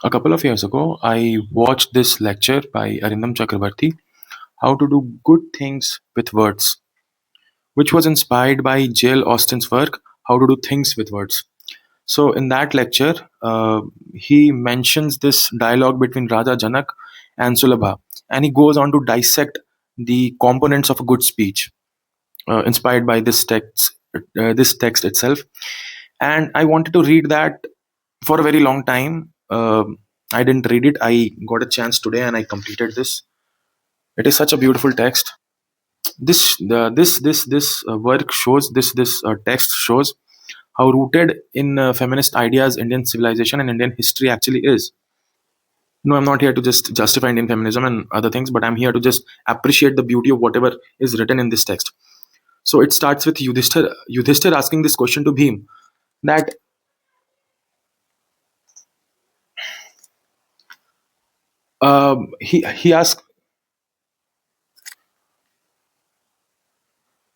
A couple of years ago, I watched this lecture by Arindam Chakrabarti, How to Do Good Things with Words, which was inspired by J.L. Austin's work, How to Do Things with Words. So, in that lecture, he mentions this dialogue between Raja Janak and Sulabha, and he goes on to dissect the components of a good speech, inspired by this text itself. And I wanted to read that for a very long time. I didn't read it. I got a chance today, and I completed this. It is such a beautiful text. This work shows this text shows how rooted in feminist ideas Indian civilization and Indian history actually is. No, I'm not here to just justify Indian feminism and other things, but I'm here to just appreciate the beauty of whatever is written in this text. So it starts with Yudhishthir asking this question to Bhim, that he asks,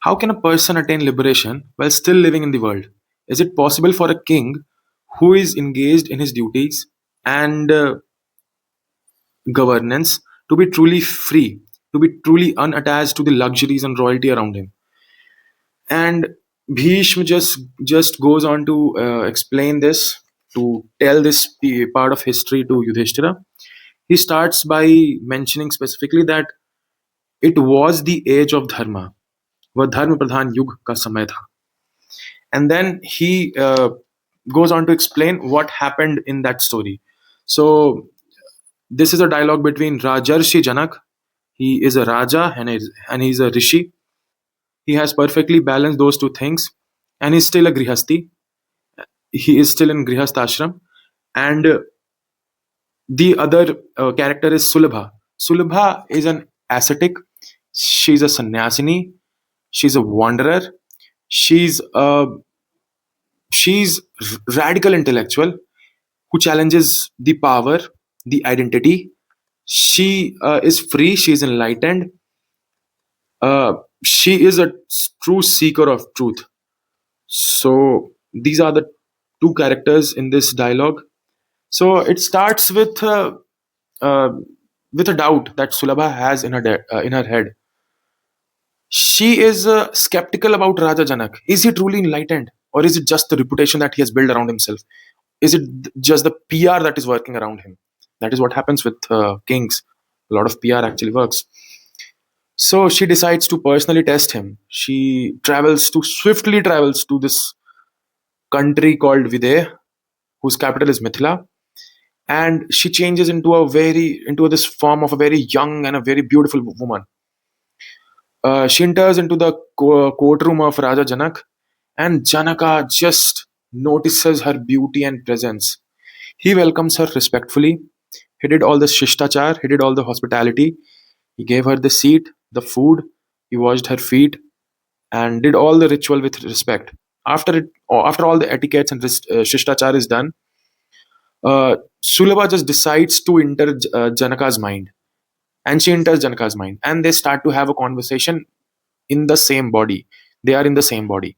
how can a person attain liberation while still living in the world? Is it possible for a king who is engaged in his duties and governance to be truly free, to be truly unattached to the luxuries and royalty around him? And Bhishma just goes on to explain this, to tell this part of history to Yudhishthira. He starts by mentioning specifically that it was the age of dharma, वह धर्म प्रधान युग का समय था. And then he goes on to explain what happened in that story. So this is a dialogue between Rajarshi Janak. He is a Raja and he's a Rishi. He has perfectly balanced those two things, and he's still a Grihasti. He is still in Grihastha ashram. And the other character is Sulabha. Sulabha is an ascetic. She's a Sanayasini. She's a wanderer. She's a she's radical intellectual who challenges the power, the identity. She is free. She is enlightened. She is a true seeker of truth. So these are the two characters in this dialogue. So it starts uh, with a doubt that Sulabha has in her head. She is skeptical about Raja Janak. Is he truly enlightened, or is it just the reputation that he has built around himself? Is it just the PR that is working around him? That is what happens with kings. A lot of PR actually works. So she decides to personally test him. She swiftly travels to this country called Videha, whose capital is Mithila, and she changes into this form of a very young and a very beautiful woman. She enters into the courtroom of Raja Janak, and Janaka just notices her beauty and presence. He welcomes her respectfully. He did all the shishtachar, he did all the hospitality. He gave her the seat, the food, he washed her feet, and did all the ritual with respect. After all the etiquettes and shishtachar is done, Sulabha just decides to enter Janaka's mind, and she enters Janaka's mind, and they start to have a conversation in the same body. They are in the same body.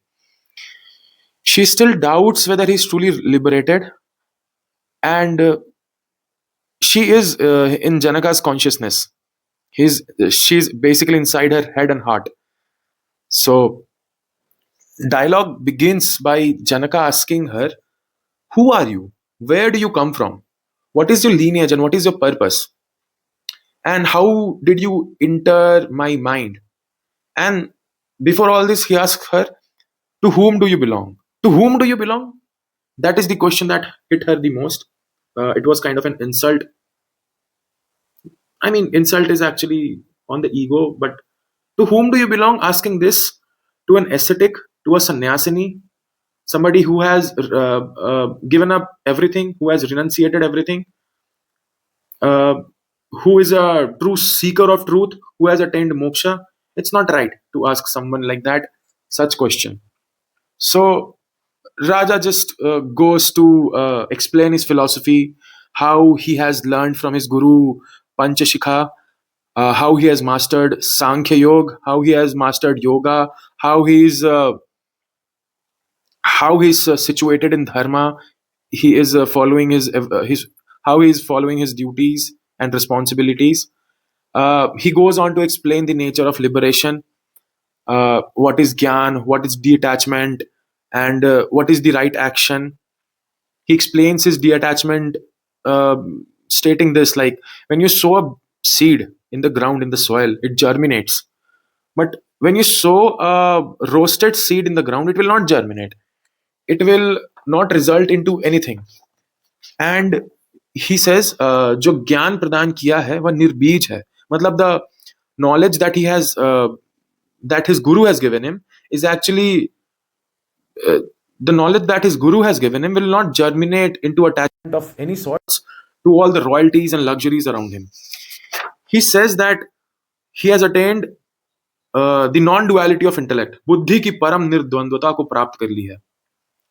She still doubts whether he's truly liberated, and she is in Janaka's consciousness. She's basically inside her head and heart. So dialogue begins by Janaka asking her, "Who are you? Where do you come from? What is your lineage and what is your purpose? And how did you enter my mind?" And before all this, he asks her, "To whom do you belong? To whom do you belong?" That is the question that hit her the most. It was kind of an insult. I mean, insult is actually on the ego, but to whom do you belong? Asking this to an ascetic, to a sannyasini, somebody who has given up everything, who has renunciated everything, uh, who is a true seeker of truth, who has attained moksha. It's not right to ask someone like that such question. So Raja just goes to explain his philosophy, how he has learned from his guru Panchashikha, how he has mastered Sankhya Yoga, how he has mastered yoga, how he's situated in dharma. He is following his how he is following his duties and responsibilities. He goes on to explain the nature of liberation, what is gyan, what is detachment, and what is the right action. He explains his detachment, uh, stating this like, when you sow a seed in the ground, in the soil, it germinates. But when you sow a roasted seed in the ground, it will not germinate. It will not result into anything. And he says, जो ज्ञान प्रदान किया है वह निर्बीज है. मतलब the knowledge that he has, that his guru has given him, is actually, uh, the knowledge that his guru has given him will not germinate into attachment of any sorts to all the royalties and luxuries around him. He says that he has attained the non-duality of intellect. बुद्धि की परम निर्द्वंद्वता को प्राप्त कर ली है.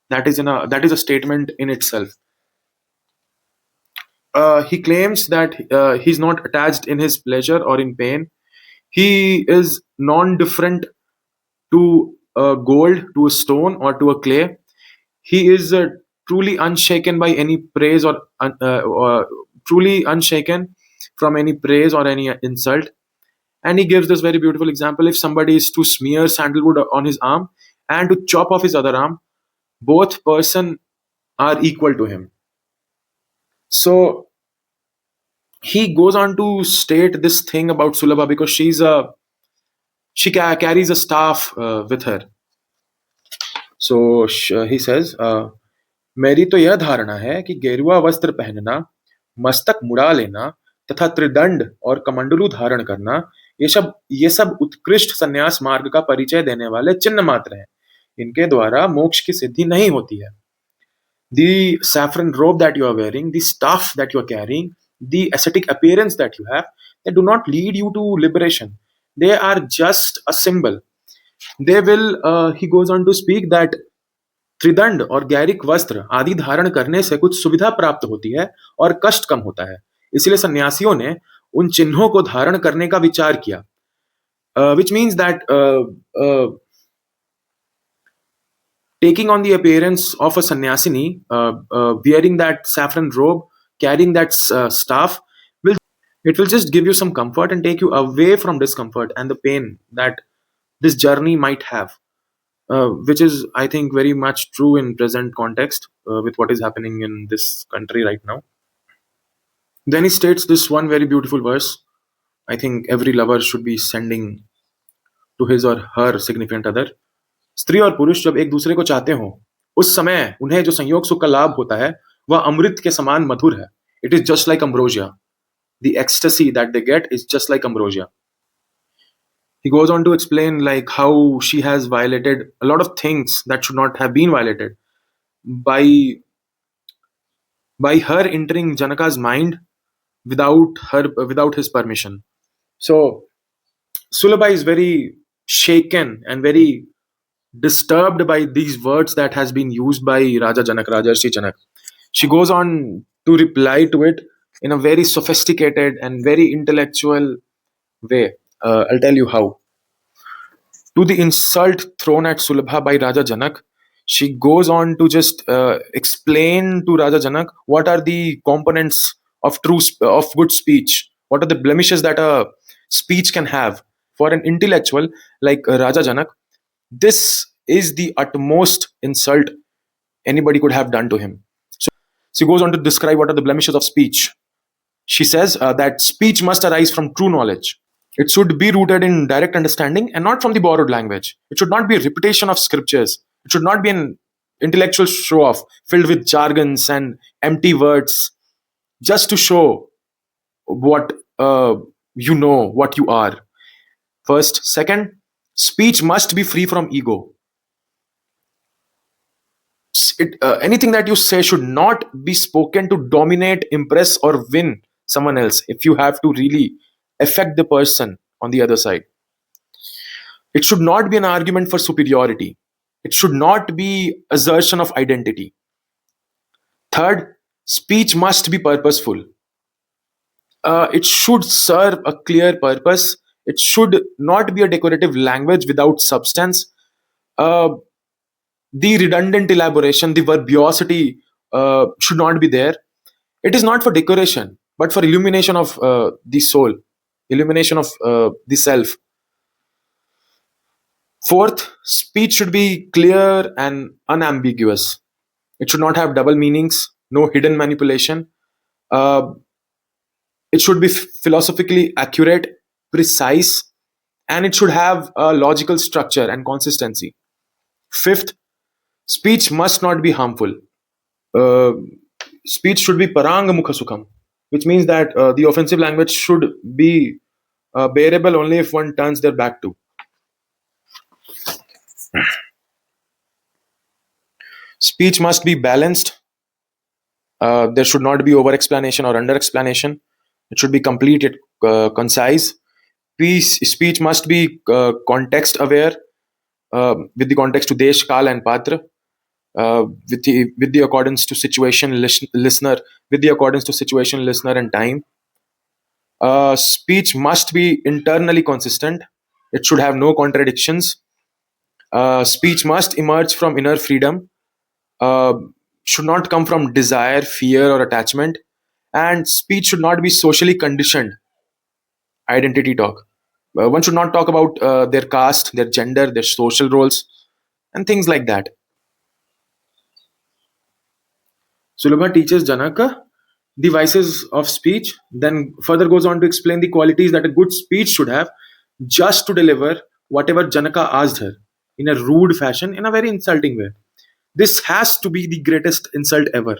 That is a statement in itself. He claims that he's not attached in his pleasure or in pain. He is non-different to gold, to a stone, or to a clay. He is truly unshaken by any praise, or truly unshaken from any praise or any insult. And he gives this very beautiful example: if somebody is to smear sandalwood on his arm and to chop off his other arm, both person are equal to him. So he goes on to state this thing about Sulabha, because she carries a staff with her. So he says, मेरी तो यह धारणा है कि गेरुआ वस्त्र पहनना, मस्तक मुड़ा लेना तथा त्रिदंड और कमंडलू धारण करना, ये सब उत्कृष्ट संन्यास मार्ग का परिचय देने वाले चिन्ह मात्र हैं. इनके द्वारा मोक्ष की सिद्धि नहीं होती है. The saffron robe that you are wearing, the staff that you are carrying, the ascetic appearance that you have, they do not lead you to liberation. They are just a symbol. They will, he goes on to speak that त्रिदंड और गैरिक वस्त्र आदि धारण करने से कुछ सुविधा प्राप्त होती है और कष्ट कम होता है. इसलिए सन्यासियों ने उन चिन्हों को धारण करने का विचार किया. Which means that taking on the appearance of a sannyasini, wearing that saffron robe, carrying that staff, will it will just give you some comfort and take you away from discomfort and the pain that this journey might have, which is, I think, very much true in present context, with what is happening in this country right now. Then he states this one very beautiful verse. I think every lover should be sending to his or her significant other. स्त्री और पुरुष जब एक दूसरे को चाहते हो, उस समय उन्हें जो संयोग सुख का लाभ होता है वह अमृत के समान मधुर है. It is just like ambrosia. The ecstasy that they get is just like ambrosia. He goes on to explain like how she has violated a lot of things that should not have been violated by her entering Janaka's mind without his permission. So Sulabha is very shaken and very disturbed by these words that has been used by Rajarshi Janak. She goes on to reply to it in a very sophisticated and very intellectual way. I'll tell you how. To the insult thrown at Sulabha by Raja Janak, she goes on to just explain to Raja Janak what are the components of of good speech. What are the blemishes that a speech can have for an intellectual like Raja Janak? This is the utmost insult anybody could have done to him. So she goes on to describe what are the blemishes of speech. She says that speech must arise from true knowledge. It should be rooted in direct understanding and not from the borrowed language. It should not be a repetition of scriptures. It should not be an intellectual show off filled with jargons and empty words just to show what what you are. First. Second, speech must be free from ego. Anything that you say should not be spoken to dominate, impress, or win someone else. If you have to really affect the person on the other side, it should not be an argument for superiority. It should not be assertion of identity. Third, speech must be purposeful. It should serve a clear purpose. It should not be a decorative language without substance. Uh, the redundant elaboration, the verbosity should not be there. It is not for decoration, but for illumination of the soul, illumination of the self. Fourth, speech should be clear and unambiguous. It should not have double meanings, no hidden manipulation. Uh, it should be philosophically accurate, precise, and it should have a logical structure and consistency. Fifth, speech must not be harmful. Uh, Speech should be paranga mukha sukham, which means that the offensive language should be bearable only if one turns their back to. Speech must be balanced. There should not be over explanation or under explanation. It should be complete yet concise. Speech must be context aware, with the context to desh, kal, and patra, with the accordance to situation, listener, with the accordance to situation, listener, and time. Speech must be internally consistent. It should have no contradictions. Speech must emerge from inner freedom, uh, should not come from desire, fear, or attachment. And speech should not be socially conditioned identity talk. One should not talk about their caste, their gender, their social roles, and things like that. Sulabha teaches Janaka the vices of speech, then further goes on to explain the qualities that a good speech should have just to deliver whatever Janaka asked her in a rude fashion, in a very insulting way. This has to be the greatest insult ever.